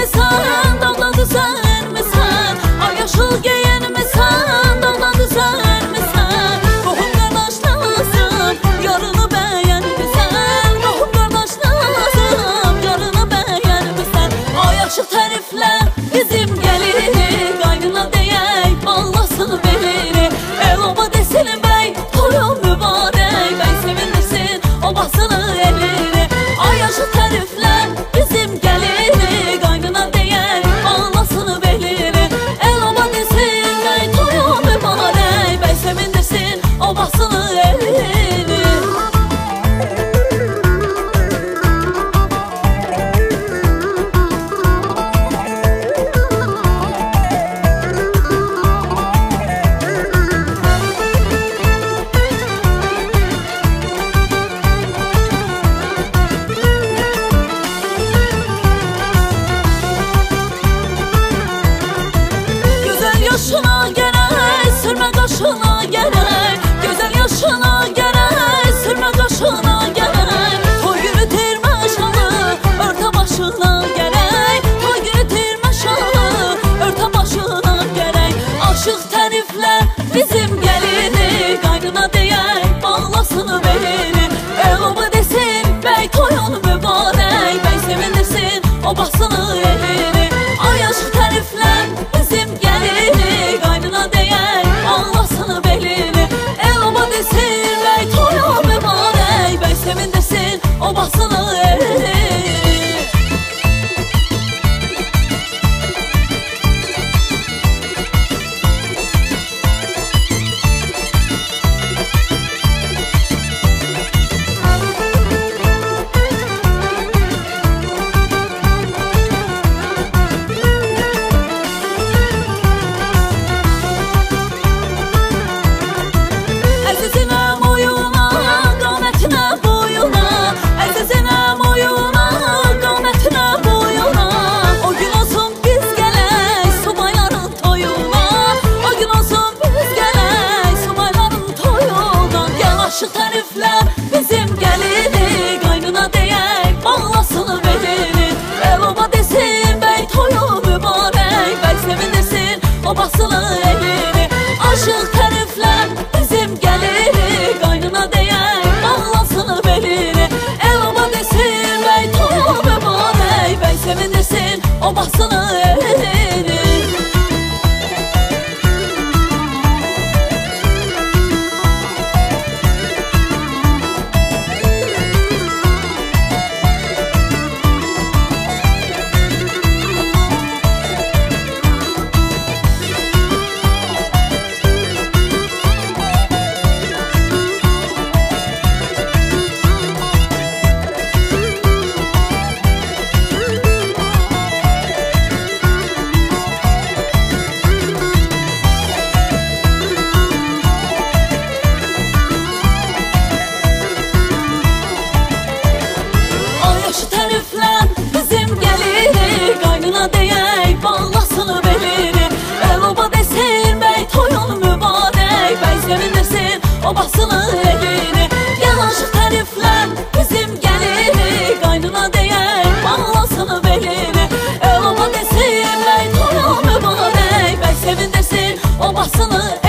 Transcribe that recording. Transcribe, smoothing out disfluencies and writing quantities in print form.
misən, dağda düzən misən? Ay yaşıl geyən misən, dağda düzən misən? Qohum qardaş lazım, yarını bəyən misən? Qohum qardaş lazım, yarını bəyən misən? Ay aşıq təriflə bizim gəlini, qaynına deyək ballasın belini. El oba desin bəy, toyun mübarək, bəy sevindirsin o basını elini. Ay aşıq təriflə bizim gəlini, qaynına deyək ballasın belini. El oba desin bəy, toyun mübarək, bəy sevindirsin o basını elini. Yaşına gerek, sürme kaşına gerek. Güzel yaşına gerek, sürme kaşına gerek. Toy günü tirme şalı, örte başına gerek. Toy günü tirme şalı, örte başına gerek. Aşık təriflə bizim gəlini, qaynına deyək bağlasın belini. El oba desin bəy toyun mübarək, bəy sevindirsin o basını elini. Ay aşık təriflə bizim gəlini, qaynına deyək ağlasın belini. El oba desin bəy toyun mübarək, bəy sevindirsin o basını elini. Əzizinə moyuna, qamətinə boyuna. Əzizinə moyuna, qamətinə boyuna. O gün olsun biz gələk subayların toyuna. O gün olsun biz gələk subayların toyuna. Gəl aşıq təriflə bizim gəlini, qaynına deyək bağlasın belini. El oba desin bəy toyu mübarək, bəy sevindirsin o basını elini. Aşıq təriflə bizim gəlini, qaynına deyək bağlasın belini. El oba desin bəy toyu mübarək, bəy sevindirsin o basını elini. Bizim gəlini, qaynına deyək bağlasın belini. El oba desin bəy toyun mübarək, bəy sevindirsin o basını elini. Gəl aşıq təriflə bizim gəlini, qaynına deyək bağlasın belini. El oba desin bəy toyun mübarək, bəy sevindirsin o basını elini.